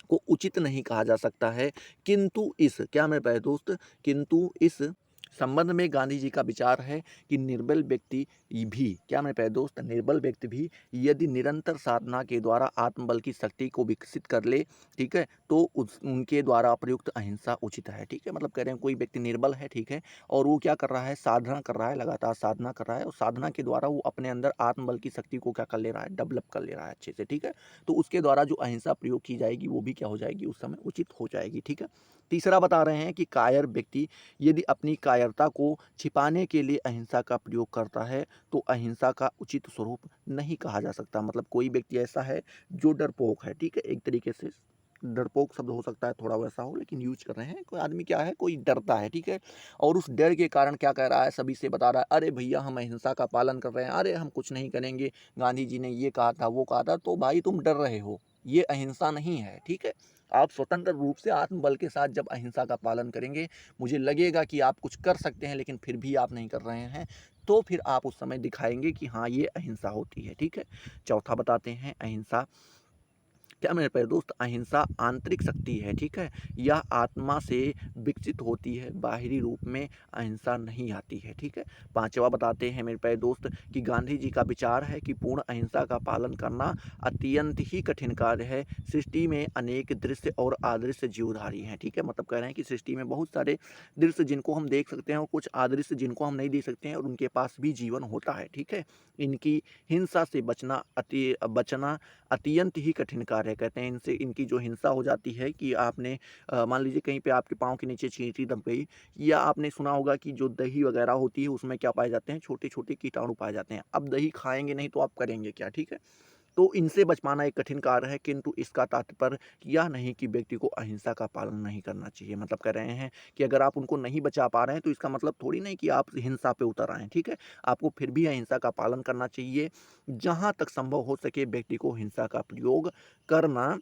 A: को उचित नहीं कहा जा सकता है। किंतु इस, क्या मेरे प्यारे दोस्त, किंतु इस संबंध में गांधी जी का विचार है कि निर्बल व्यक्ति भी, क्या मेरे प्यारे दोस्त, निर्बल व्यक्ति भी यदि निरंतर साधना के द्वारा आत्मबल की शक्ति को विकसित कर ले, ठीक है, तो उनके द्वारा प्रयुक्त अहिंसा उचित है, ठीक है। मतलब कह रहे हैं कोई व्यक्ति निर्बल है, ठीक है, और वो क्या कर रहा है, साधना कर रहा है, लगातार साधना कर रहा है, और साधना के द्वारा वो अपने अंदर आत्मबल की शक्ति को क्या कर ले रहा है, डेवलप कर ले रहा है अच्छे से, ठीक है। तो उसके द्वारा जो अहिंसा प्रयोग की जाएगी वो भी क्या हो जाएगी, उस समय उचित हो जाएगी, ठीक है। तीसरा बता रहे हैं कि कायर व्यक्ति यदि अपनी कायरता को छिपाने के लिए अहिंसा का प्रयोग करता है, तो अहिंसा का उचित स्वरूप नहीं कहा जा सकता। मतलब कोई व्यक्ति ऐसा है जो डरपोक है, ठीक है, एक तरीके से डरपोक शब्द हो सकता है, थोड़ा वैसा हो, लेकिन यूज कर रहे हैं, कोई आदमी क्या है, कोई डरता है, ठीक है, और उस डर के कारण क्या कह रहा है, सभी से बता रहा है, अरे भैया हम अहिंसा का पालन कर रहे हैं, अरे हम कुछ नहीं करेंगे, गांधी जी ने ये कहा था, वो कहा था, तो भाई तुम डर रहे हो, ये अहिंसा नहीं है, ठीक है। आप स्वतंत्र रूप से आत्मबल के साथ जब अहिंसा का पालन करेंगे, मुझे लगेगा कि आप कुछ कर सकते हैं लेकिन फिर भी आप नहीं कर रहे हैं, तो फिर आप उस समय दिखाएंगे कि हाँ ये अहिंसा होती है, ठीक है। चौथा बताते हैं अहिंसा, क्या मेरे प्यारे दोस्त, अहिंसा आंतरिक शक्ति है, ठीक है। यह आत्मा से विकसित होती है, बाहरी रूप में अहिंसा नहीं आती है, ठीक है। पांचवा बताते हैं मेरे प्यारे दोस्त कि गांधी जी का विचार है कि पूर्ण अहिंसा का पालन करना अत्यंत ही कठिन कार्य है। सृष्टि में अनेक दृश्य और अदृश्य जीवधारी हैं, ठीक है। मतलब कह रहे हैं कि सृष्टि में बहुत सारे दृश्य जिनको हम देख सकते हैं और कुछ अदृश्य जिनको हम नहीं देख सकते हैं, और उनके पास भी जीवन होता है, ठीक है। इनकी हिंसा से बचना अत्यंत ही कठिन कार्य है। कहते हैं इनसे, इनकी जो हिंसा हो जाती है कि आपने मान लीजिए कहीं पे आपके पाँव के नीचे चींटी दब गई, या आपने सुना होगा कि जो दही वगैरह होती है उसमें क्या पाए जाते हैं, छोटे छोटे कीटाणु पाए जाते हैं। अब दही खाएंगे नहीं तो आप करेंगे क्या, ठीक है। तो इनसे बच पाना एक कठिन कार्य है, किंतु इसका तात्पर्य यह नहीं कि व्यक्ति को अहिंसा का पालन नहीं करना चाहिए। मतलब कह रहे हैं कि अगर आप उनको नहीं बचा पा रहे हैं तो इसका मतलब थोड़ी नहीं कि आप हिंसा पे उतर आए हैं, ठीक है। आपको फिर भी अहिंसा का पालन करना चाहिए। जहाँ तक संभव हो सके व्यक्ति को हिंसा का प्रयोग करना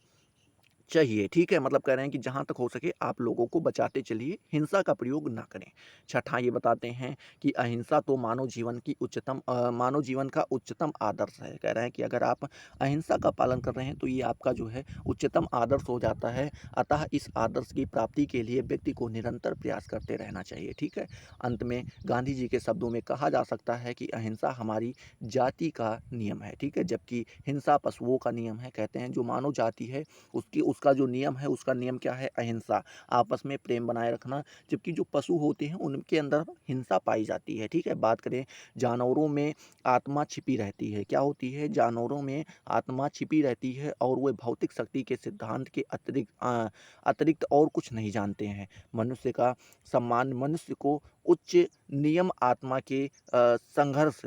A: चाहिए, ठीक है? मतलब कह रहे हैं कि जहाँ तक हो सके आप लोगों को बचाते चलिए, हिंसा का प्रयोग ना करें। छठा ये बताते हैं कि अहिंसा तो मानव जीवन का उच्चतम आदर्श है। कह रहे हैं कि अगर आप अहिंसा का पालन कर रहे हैं तो ये आपका जो है उच्चतम आदर्श हो जाता है। अतः इस आदर्श की प्राप्ति के लिए व्यक्ति को निरंतर प्रयास करते रहना चाहिए, ठीक है? अंत में गांधी जी के शब्दों में कहा जा सकता है कि अहिंसा हमारी जाति का नियम है, ठीक है? जबकि हिंसा पशुओं का नियम है। कहते हैं जो मानव जाति है उसकी उसका जो नियम है, उसका नियम क्या है? अहिंसा, आपस में प्रेम बनाए रखना। जबकि जो पशु होते हैं उनके अंदर हिंसा पाई जाती है, ठीक है? बात करें जानवरों में आत्मा छिपी रहती है। क्या होती है? जानवरों में आत्मा छिपी रहती है और वे भौतिक शक्ति के सिद्धांत के अतिरिक्त और कुछ नहीं जानते हैं। मनुष्य का सम्मान मनुष्य को उच्च नियम आत्मा के संघर्ष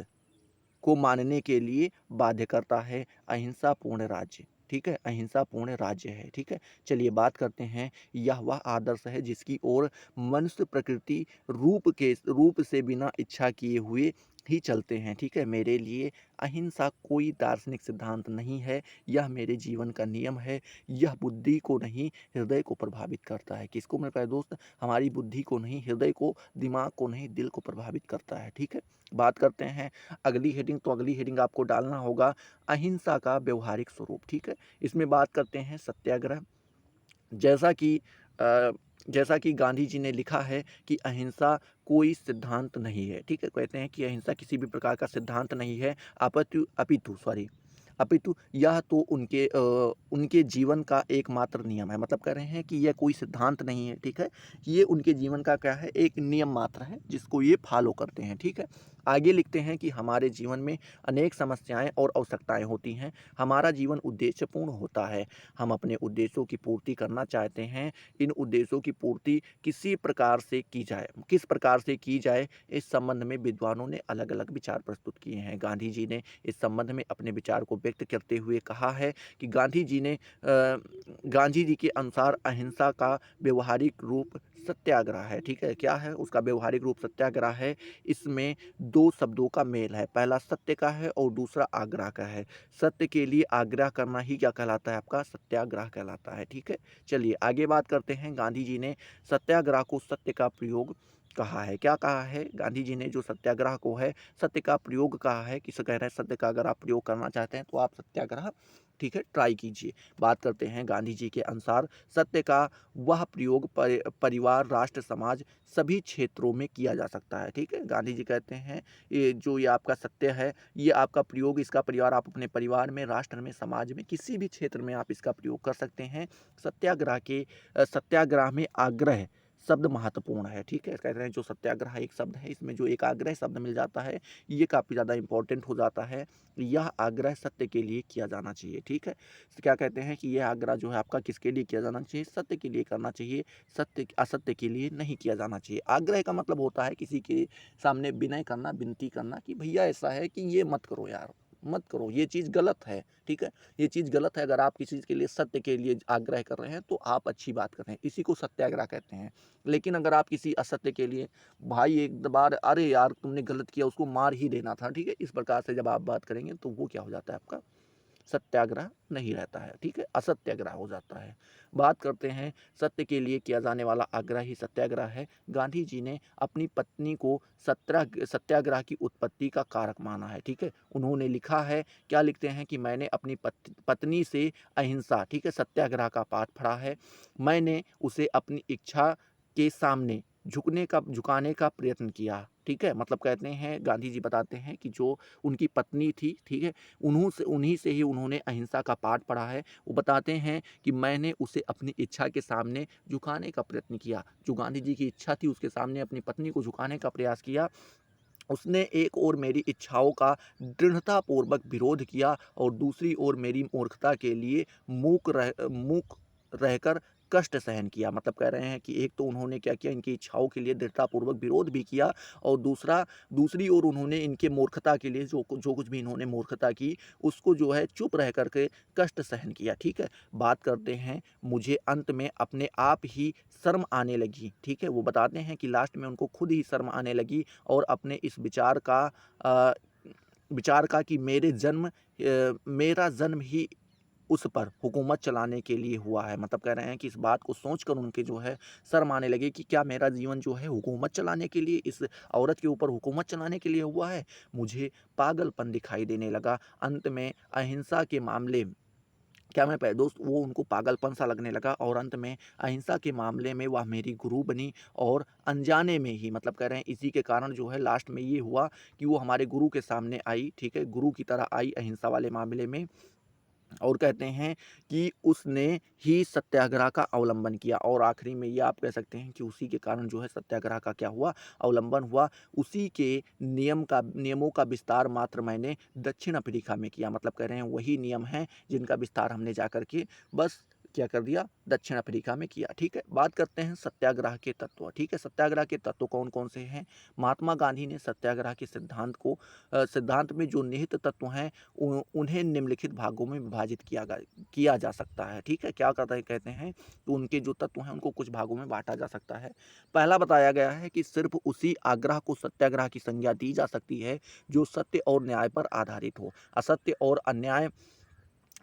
A: को मानने के लिए बाध्य करता है। अहिंसा पूर्ण राज्य, ठीक है? अहिंसा पूर्ण राज्य है, ठीक है? चलिए बात करते हैं, यह वह आदर्श है जिसकी ओर मनुष्य प्रकृति रूप से बिना इच्छा किए हुए ही चलते हैं, ठीक है? मेरे लिए अहिंसा कोई दार्शनिक सिद्धांत नहीं है, यह मेरे जीवन का नियम है। यह बुद्धि को नहीं, हृदय को प्रभावित करता है। किसको मेरे प्यारे दोस्त? हमारी बुद्धि को नहीं, हृदय को, दिमाग को नहीं, दिल को प्रभावित करता है, ठीक है? बात करते हैं अगली हेडिंग, तो अगली हेडिंग आपको डालना होगा अहिंसा का व्यवहारिक स्वरूप, ठीक है? इसमें बात करते हैं सत्याग्रह। जैसा कि अ, जैसा कि गांधी जी ने लिखा है कि अहिंसा कोई सिद्धांत नहीं है, ठीक है? कहते हैं कि अहिंसा किसी भी प्रकार का सिद्धांत नहीं है, अपितु यह तो उनके जीवन का एकमात्र नियम है। मतलब कह रहे हैं कि यह कोई सिद्धांत नहीं है, ठीक है? ये उनके जीवन का क्या है? एक नियम मात्र है जिसको ये फॉलो करते हैं, ठीक है? आगे लिखते हैं कि हमारे जीवन में अनेक समस्याएं और आवश्यकताएं होती हैं। हमारा जीवन उद्देश्यपूर्ण होता है। हम अपने उद्देश्यों की पूर्ति करना चाहते हैं। इन उद्देश्यों की पूर्ति किस प्रकार से की जाए, इस संबंध में विद्वानों ने अलग अलग विचार प्रस्तुत किए हैं। गांधी जी ने इस संबंध में अपने विचार को व्यक्त करते हुए कहा है कि गांधी जी के अनुसार अहिंसा का व्यवहारिक रूप सत्याग्रह है, ठीक है? क्या है उसका व्यवहारिक रूप? सत्याग्रह है। इसमें दो शब्दों का मेल है, पहला सत्य का है और दूसरा आग्रह का है। सत्य के लिए आग्रह करना ही क्या कहलाता है? आपका सत्याग्रह कहलाता है, ठीक है? चलिए आगे बात करते हैं। गांधी जी ने सत्याग्रह को सत्य का प्रयोग कहा है। क्या कहा है? गांधी जी ने जो सत्याग्रह को है सत्य का प्रयोग कहा है। किसे कह रहे हैं? सत्य का अगर आप प्रयोग करना चाहते हैं तो आप सत्याग्रह, ठीक है, ट्राई कीजिए। बात करते हैं गांधी जी के अनुसार सत्य का वह प्रयोग परिवार, राष्ट्र, समाज सभी क्षेत्रों में किया जा सकता है, ठीक है? गांधी जी कहते हैं ये आपका सत्य है, ये आपका प्रयोग, इसका परिवार आप अपने परिवार में, राष्ट्र में, समाज में, किसी भी क्षेत्र में आप इसका प्रयोग कर सकते हैं। सत्याग्रह में आग्रह शब्द महत्वपूर्ण है, ठीक है? कहते हैं जो सत्याग्रह एक शब्द है, इसमें जो एक आग्रह शब्द मिल जाता है ये काफ़ी ज़्यादा इंपॉर्टेंट हो जाता है। यह आग्रह सत्य के लिए किया जाना चाहिए, ठीक है? तो क्या कहते हैं कि यह आग्रह जो है आपका किसके लिए किया जाना चाहिए? सत्य के लिए करना चाहिए, असत्य के लिए नहीं किया जाना चाहिए। आग्रह का मतलब होता है किसी के सामने विनय करना, विनती करना कि भैया ऐसा है कि ये मत करो यार, मत करो, ये चीज़ गलत है, ठीक है? ये चीज़ गलत है। अगर आप किसी चीज़ के लिए, सत्य के लिए आग्रह कर रहे हैं तो आप अच्छी बात कर रहे हैं, इसी को सत्याग्रह कहते हैं। लेकिन अगर आप किसी असत्य के लिए, भाई एक बार अरे यार तुमने गलत किया, उसको मार ही देना था, ठीक है? इस प्रकार से जब आप बात करेंगे तो वो क्या हो जाता है? आपका सत्याग्रह नहीं रहता है, ठीक है? असत्याग्रह हो जाता है। बात करते हैं सत्य के लिए किया जाने वाला आग्रह ही सत्याग्रह है। गांधी जी ने अपनी पत्नी को सत्याग्रह की उत्पत्ति का कारक माना है, ठीक है? उन्होंने लिखा है, क्या लिखते हैं कि मैंने अपनी पत्नी से अहिंसा, ठीक है, सत्याग्रह का पाठ पढ़ा है। मैंने उसे अपनी इच्छा के सामने झुकाने का प्रयत्न किया, ठीक है? मतलब कहते हैं, गांधी जी बताते हैं कि जो उनकी पत्नी थी, ठीक है, उन्हीं से ही उन्होंने अहिंसा का पाठ पढ़ा है। वो बताते हैं कि मैंने उसे अपनी इच्छा के सामने झुकाने का प्रयत्न किया। जो गांधी जी की इच्छा थी उसके सामने अपनी पत्नी को झुकाने का प्रयास किया। उसने एक ओर मेरी इच्छाओं का दृढ़तापूर्वक विरोध किया और दूसरी ओर मेरी मूर्खता के लिए मूक रहकर कष्ट सहन किया। मतलब कह रहे हैं कि एक तो उन्होंने क्या किया, इनकी इच्छाओं के लिए दृढ़तापूर्वक विरोध भी किया और दूसरी ओर उन्होंने इनके मूर्खता के लिए जो कुछ भी इन्होंने मूर्खता की उसको जो है चुप रह करके कष्ट सहन किया, ठीक है? बात करते हैं, मुझे अंत में अपने आप ही शर्म आने लगी, ठीक है? वो बताते हैं कि लास्ट में उनको खुद ही शर्म आने लगी और अपने इस अ, विचार का कि मेरा जन्म ही उस पर हुकूमत चलाने के लिए हुआ है। मतलब कह रहे हैं कि इस बात को सोचकर उनके जो है शर्म आने लगी कि क्या मेरा जीवन जो है हुकूमत चलाने के लिए, इस औरत के ऊपर हुकूमत चलाने के लिए हुआ है? मुझे पागलपन दिखाई देने लगा। अंत में अहिंसा के मामले क्या मैं पै दोस्त वो उनको पागलपन सा लगने लगा और अंत में अहिंसा के मामले में वह मेरी गुरु बनी और अनजाने में ही, मतलब कह रहे हैं इसी के कारण जो है लास्ट में ये हुआ कि वो हमारे गुरु के सामने आई, ठीक है? गुरु की तरह आई अहिंसा वाले मामले में। और कहते हैं कि उसने ही सत्याग्रह का अवलंबन किया और आखिरी में ये आप कह सकते हैं कि उसी के कारण जो है सत्याग्रह का क्या हुआ, अवलंबन हुआ। उसी के नियमों का विस्तार मात्र मैंने दक्षिण अफ्रीका में किया। मतलब कह रहे हैं वही नियम हैं जिनका विस्तार हमने जा कर के बस क्या कर दिया, दक्षिण अफ्रीका में किया। ठीक है, बात करते हैं सत्याग्रह के तत्व। ठीक है, सत्याग्रह के तत्व कौन कौन से हैं? महात्मा गांधी ने सत्याग्रह के सिद्धांत में जो निहित तत्व हैं उन्हें निम्नलिखित भागों में विभाजित किया जा सकता है। ठीक है, क्या कहते हैं, तो उनके जो तत्व हैं उनको कुछ भागों में बांटा जा सकता है। पहला बताया गया है कि सिर्फ उसी आग्रह को सत्याग्रह की संज्ञा दी जा सकती है जो सत्य और न्याय पर आधारित हो। असत्य और अन्याय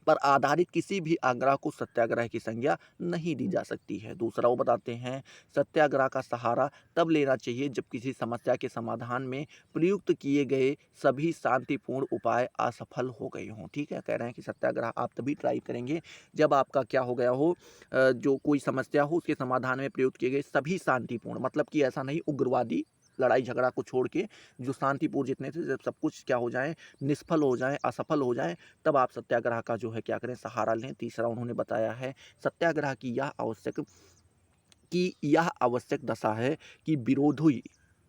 A: पर आधारित किसी भी आग्रह को सत्याग्रह की संज्ञा नहीं दी जा सकती है। दूसरा वो बताते हैं, सत्याग्रह का सहारा तब लेना चाहिए जब किसी समस्या के समाधान में प्रयुक्त किए गए सभी शांतिपूर्ण उपाय असफल हो गए हों। ठीक है, कह रहे हैं कि सत्याग्रह आप तभी ट्राई करेंगे जब आपका क्या हो गया हो, जो कोई समस्या हो उसके समाधान में प्रयुक्त किए गए सभी शांतिपूर्ण, मतलब कि ऐसा नहीं उग्रवादी लड़ाई झगड़ा को छोड़ के जो शांतिपूर्ण जितने थे, जब सब कुछ क्या हो जाए, निष्फल हो जाए, असफल हो जाए, तब आप सत्याग्रह का जो है क्या करें, सहारा लें। तीसरा उन्होंने बताया है, सत्याग्रह की यह आवश्यक दशा है कि विरोधी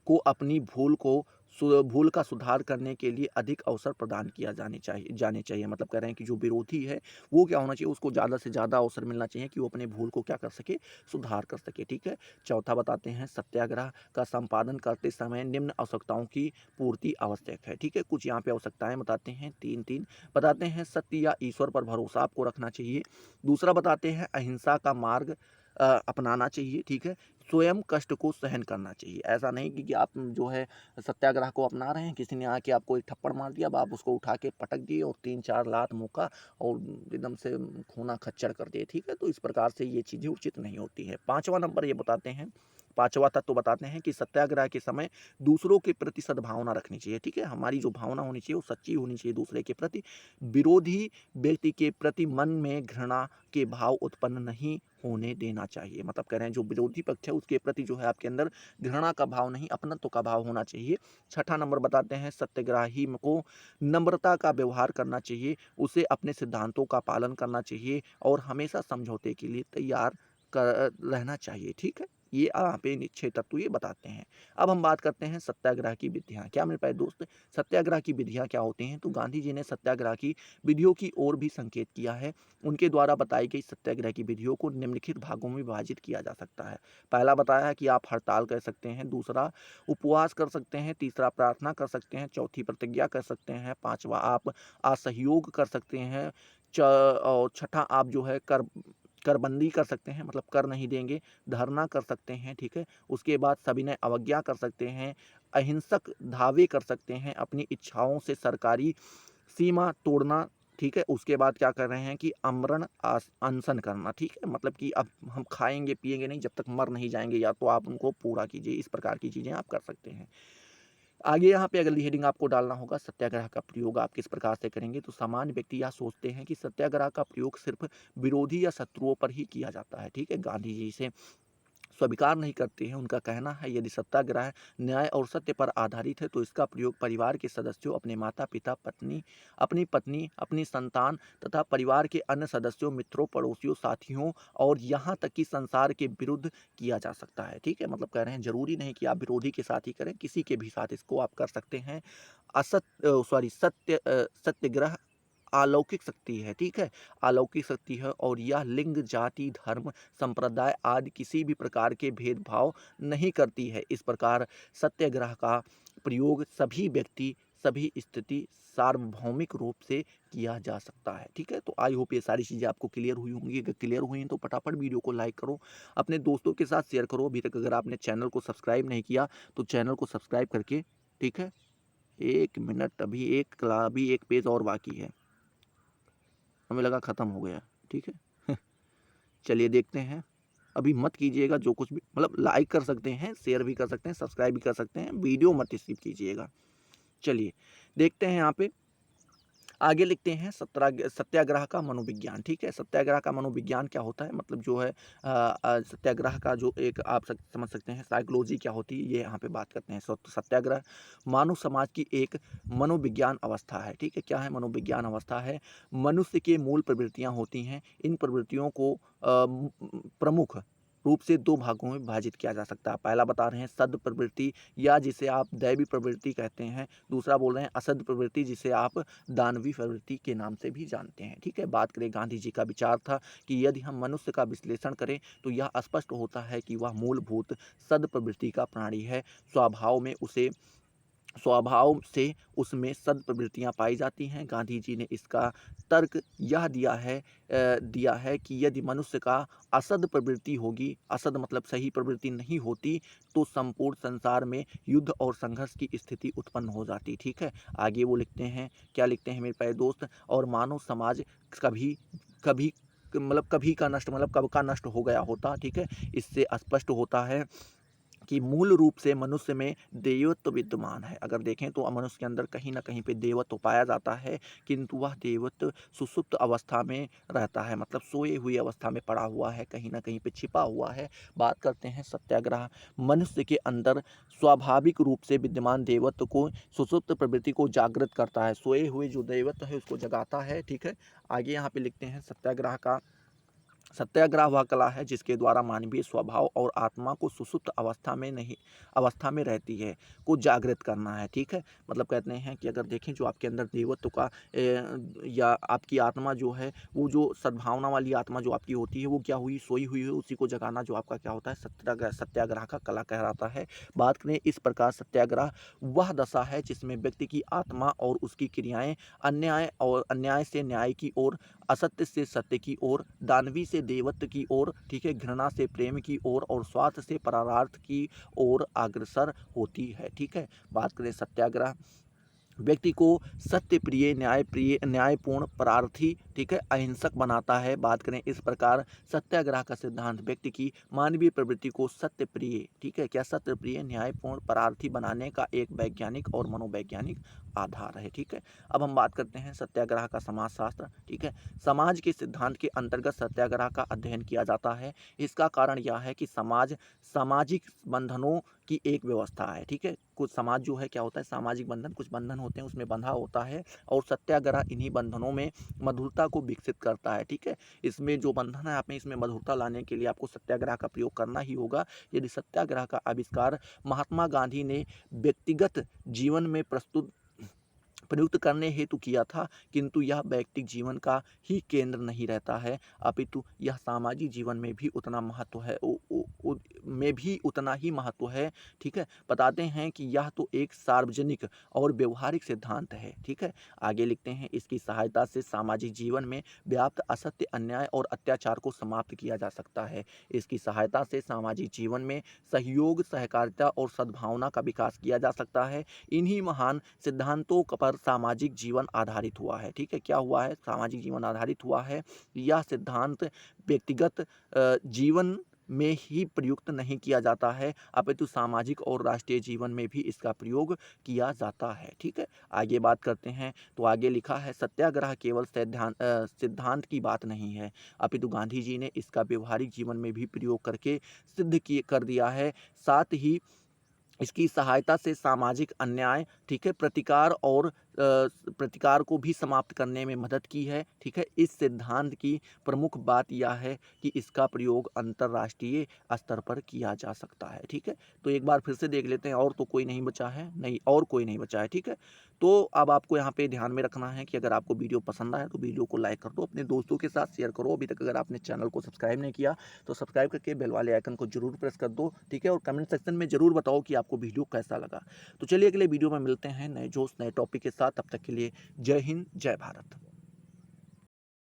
A: को अपनी भूल का सुधार करने के लिए अधिक अवसर प्रदान किया जाने चाहिए। मतलब कह रहे हैं कि जो विरोधी है वो क्या होना चाहिए, उसको ज़्यादा से ज़्यादा अवसर मिलना चाहिए कि वो अपने भूल को क्या कर सके, सुधार कर सके। ठीक है, चौथा बताते हैं, सत्याग्रह का संपादन करते समय निम्न आवश्यकताओं की पूर्ति आवश्यक है। ठीक है, कुछ यहाँ पे आवश्यकताएं बताते हैं, तीन तीन बताते हैं। सत्य या ईश्वर पर भरोसा आपको रखना चाहिए। दूसरा बताते हैं, अहिंसा का मार्ग अपनाना चाहिए। ठीक है, स्वयं कष्ट को सहन करना चाहिए। ऐसा नहीं कि आप जो है सत्याग्रह को अपना रहे हैं, किसी ने आके आपको एक थप्पड़ मार दिया, अब आप उसको उठा के पटक दिए और 3-4 लात मुका और एकदम से खूना खच्चर कर दिए। ठीक है, तो इस प्रकार से ये चीज़ें उचित नहीं होती है। पाँचवा नंबर ये बताते हैं, पाँचवा तत्व बताते हैं कि सत्याग्रह के समय दूसरों के प्रति सद्भावना रखनी चाहिए। ठीक है, हमारी जो भावना होनी चाहिए वो सच्ची होनी चाहिए दूसरे के प्रति। विरोधी व्यक्ति के प्रति मन में घृणा के भाव उत्पन्न नहीं होने देना चाहिए। मतलब कह रहे हैं जो विरोधी पक्ष है उसके प्रति जो है आपके अंदर घृणा का भाव नहीं, अपनत्व का भाव होना चाहिए। छठा नंबर बताते हैं, सत्याग्रही को नम्रता का व्यवहार करना चाहिए, उसे अपने सिद्धांतों का पालन करना चाहिए और हमेशा समझौते के लिए तैयार रहना चाहिए। ठीक है, ये यहाँ पे 6 तत्व ये बताते हैं। अब हम बात करते हैं सत्याग्रह की विधियाँ। क्या मेरे प्यारे दोस्त, सत्याग्रह की विधियाँ क्या होती हैं? तो गांधी जी ने सत्याग्रह की विधियों की ओर भी संकेत किया है। उनके द्वारा बताई गई सत्याग्रह की विधियों को निम्नलिखित भागों में विभाजित किया जा सकता है। पहला बताया है कि आप हड़ताल कर सकते हैं, दूसरा उपवास कर सकते हैं, तीसरा प्रार्थना कर सकते हैं, चौथी प्रतिज्ञा कर सकते हैं, पाँचवा आप असहयोग कर सकते हैं, और छठा आप जो है करबंदी कर सकते हैं, मतलब कर नहीं देंगे, धरना कर सकते हैं। ठीक है, उसके बाद सविनय अवज्ञा कर सकते हैं, अहिंसक धावे कर सकते हैं, अपनी इच्छाओं से सरकारी सीमा तोड़ना। ठीक है, उसके बाद क्या कर रहे हैं कि अनशन करना। ठीक है, मतलब कि अब हम खाएंगे पिएंगे नहीं जब तक मर नहीं जाएंगे, या तो आप उनको पूरा कीजिए। इस प्रकार की चीज़ें आप कर सकते हैं। आगे यहाँ पे अगली हेडिंग आपको डालना होगा, सत्याग्रह का प्रयोग आप किस प्रकार से करेंगे। तो सामान्य व्यक्ति यह सोचते हैं कि सत्याग्रह का प्रयोग सिर्फ विरोधी या शत्रुओं पर ही किया जाता है। ठीक है, गांधी जी से स्वीकार नहीं करते हैं। उनका कहना है, यदि सत्याग्रह न्याय और सत्य पर आधारित है तो इसका प्रयोग परिवार के सदस्यों, अपने माता पिता, अपनी पत्नी, अपनी संतान तथा परिवार के अन्य सदस्यों, मित्रों, पड़ोसियों, साथियों और यहाँ तक कि संसार के विरुद्ध किया जा सकता है। ठीक है, मतलब कह रहे हैं जरूरी नहीं कि आप विरोधी के साथ ही करें, किसी के भी साथ इसको आप कर सकते हैं। सत्याग्रह अलौकिक शक्ति है। ठीक है, अलौकिक शक्ति है और यह लिंग, जाति, धर्म, संप्रदाय आदि किसी भी प्रकार के भेदभाव नहीं करती है। इस प्रकार सत्याग्रह का प्रयोग सभी व्यक्ति, सभी स्थिति, सार्वभौमिक रूप से किया जा सकता है। ठीक है, तो आई होप ये सारी चीज़ें आपको क्लियर हुई होंगी। अगर क्लियर हुई हैं तो फटाफट वीडियो को लाइक करो, अपने दोस्तों के साथ शेयर करो। अभी तक अगर आपने चैनल को सब्सक्राइब नहीं किया तो चैनल को सब्सक्राइब करके, ठीक है, 1 मिनट, अभी एक पेज और बाकी है। हमें लगा ख़त्म हो गया, ठीक है। चलिए देखते हैं। अभी मत कीजिएगा जो कुछ भी, मतलब लाइक कर सकते हैं, शेयर भी कर सकते हैं, सब्सक्राइब भी कर सकते हैं, वीडियो मत स्किप कीजिएगा। चलिए देखते हैं यहाँ पे आगे लिखते हैं सत्याग्रह का मनोविज्ञान। ठीक है, सत्याग्रह का मनोविज्ञान क्या होता है, मतलब जो है सत्याग्रह का जो एक आप समझ सकते हैं साइकोलॉजी क्या होती है, ये यहाँ पे बात करते हैं। सत्याग्रह मानव समाज की एक मनोविज्ञान अवस्था है। ठीक है, क्या है मनोविज्ञान अवस्था है, मनुष्य के मूल प्रवृत्तियाँ होती हैं। इन प्रवृत्तियों को प्रमुख रूप से दो भागों में विभाजित किया जा सकता है। पहला बता रहे हैं सद प्रवृत्ति, या जिसे आप दैवी प्रवृत्ति कहते हैं। दूसरा बोल रहे हैं असद प्रवृत्ति, जिसे आप दानवी प्रवृत्ति के नाम से भी जानते हैं। ठीक है, बात करें गांधी जी का विचार था कि यदि हम मनुष्य का विश्लेषण करें तो यह स्पष्ट होता है कि वह मूलभूत सद प्रवृत्ति का प्राणी है। स्वभाव से उसमें सद प्रवृत्तियाँ पाई जाती हैं। गांधी जी ने इसका तर्क यह दिया है कि यदि मनुष्य का असद प्रवृत्ति होगी, असद मतलब सही प्रवृत्ति नहीं होती, तो संपूर्ण संसार में युद्ध और संघर्ष की स्थिति उत्पन्न हो जाती। ठीक है, आगे वो लिखते हैं, क्या लिखते हैं मेरे प्यारे दोस्त, और मानव समाज कभी कभी मतलब कभी का नष्ट, मतलब कब का नष्ट हो गया होता। ठीक है, इससे स्पष्ट होता है कि मूल रूप से मनुष्य में देवत्व विद्यमान है। अगर देखें तो मनुष्य के अंदर कहीं न कहीं पे देवत्व पाया जाता है, किंतु वह देवत्व सुषुप्त अवस्था में रहता है, मतलब सोए हुई अवस्था में पड़ा हुआ है, कहीं न कहीं पे छिपा हुआ है। बात करते हैं सत्याग्रह, मनुष्य के अंदर स्वाभाविक रूप से विद्यमान देवत्व को, सुषुप्त प्रवृत्ति को जागृत करता है, सोए हुए जो देवत्व है उसको जगाता है। ठीक है, आगे यहाँ पे लिखते हैं सत्याग्रह वह कला है जिसके द्वारा मानवीय स्वभाव और आत्मा को सुषुप्त अवस्था में रहती है को जागृत करना है। ठीक है, मतलब कहते हैं कि अगर देखें जो आपके अंदर देवत्व का या आपकी आत्मा जो है, वो जो सद्भावना वाली आत्मा जो आपकी होती है, वो क्या हुई, सोई हुई है, उसी को जगाना जो आपका क्या होता है, सत्याग्रह का कला कहलाता है। बात करें इस प्रकार सत्याग्रह वह दशा है जिसमें व्यक्ति की आत्मा और उसकी क्रियाएं अन्याय से न्याय की ओर, असत्य से सत्य की ओर, दानवी से देवत्व की ओर, ठीक है, घृणा से प्रेम की ओर और स्वार्थ से परारार्थ की ओर अग्रसर होती है। ठीक है, बात करें सत्याग्रह व्यक्ति को सत्य प्रिय, न्यायपूर्ण, परार्थी, ठीक है, अहिंसक बनाता है। बात करें इस प्रकार सत्याग्रह का सिद्धांत व्यक्ति की मानवीय प्रवृत्ति को सत्य प्रिय, ठीक है, क्या सत्य प्रिय, न्यायपूर्ण, परार्थी बनाने का एक वैज्ञानिक और मनोवैज्ञानिक आधार है। ठीक है, अब हम बात करते हैं सत्याग्रह का समाजशास्त्र। ठीक है, समाज के सिद्धांत के अंतर्गत सत्याग्रह का अध्ययन किया जाता है। इसका कारण यह है कि सामाजिक बंधनों की एक व्यवस्था है। ठीक है, कुछ समाज जो है क्या होता है, सामाजिक बंधन, कुछ बंधन होते हैं उसमें बंधा होता है, और सत्याग्रह इन्हीं बंधनों में मधुरता को विकसित करता है। ठीक है, इसमें जो बंधन है, आपने इसमें मधुरता लाने के लिए आपको सत्याग्रह का प्रयोग करना ही होगा। यदि सत्याग्रह का आविष्कार महात्मा गांधी ने व्यक्तिगत जीवन में प्रयुक्त करने हेतु किया था, किंतु यह व्यक्तिक जीवन का ही केंद्र नहीं रहता है, अपितु यह सामाजिक जीवन में भी उतना महत्व है, में भी उतना ही महत्व है। ठीक है, बताते हैं कि यह तो एक सार्वजनिक और व्यवहारिक सिद्धांत है। ठीक है, आगे लिखते हैं, इसकी सहायता से सामाजिक जीवन में व्याप्त असत्य, अन्याय और अत्याचार को समाप्त किया जा सकता है। इसकी सहायता से सामाजिक जीवन में सहयोग, सहकारिता और सद्भावना का विकास किया जा सकता है। इन्हीं महान सिद्धांतों पर सामाजिक जीवन आधारित हुआ है। ठीक है, क्या हुआ है, सामाजिक जीवन आधारित हुआ है। यह सिद्धांत व्यक्तिगत जीवन में ही प्रयुक्त नहीं किया जाता है, अपितु सामाजिक और राष्ट्रीय जीवन में भी इसका प्रयोग किया जाता है। ठीक है, आगे बात करते हैं तो आगे लिखा है, सत्याग्रह केवल सिद्धांत की बात नहीं है, अपितु गांधी जी ने इसका व्यवहारिक जीवन में भी प्रयोग करके कर दिया है। साथ ही इसकी सहायता से सामाजिक अन्याय, ठीक है, प्रतिकार को भी समाप्त करने में मदद की है। ठीक है, इस सिद्धांत की प्रमुख बात यह है कि इसका प्रयोग अंतर्राष्ट्रीय स्तर पर किया जा सकता है। ठीक है, तो एक बार फिर से देख लेते हैं, और तो कोई नहीं बचा है, नहीं और कोई नहीं बचा है। ठीक है, तो अब आपको यहाँ पे ध्यान में रखना है कि अगर आपको वीडियो पसंद आए तो वीडियो को लाइक कर दो, अपने दोस्तों के साथ शेयर करो। अभी तक अगर आपने चैनल को सब्सक्राइब नहीं किया तो सब्सक्राइब करके बेल वाले आइकन को जरूर प्रेस कर दो। ठीक है, और कमेंट सेक्शन में जरूर बताओ कि आपको वीडियो कैसा लगा। तो चलिए अगले वीडियो में मिलते हैं नए जोश, नए टॉपिक के साथ। तब तक के लिए जय हिंद, जय भारत।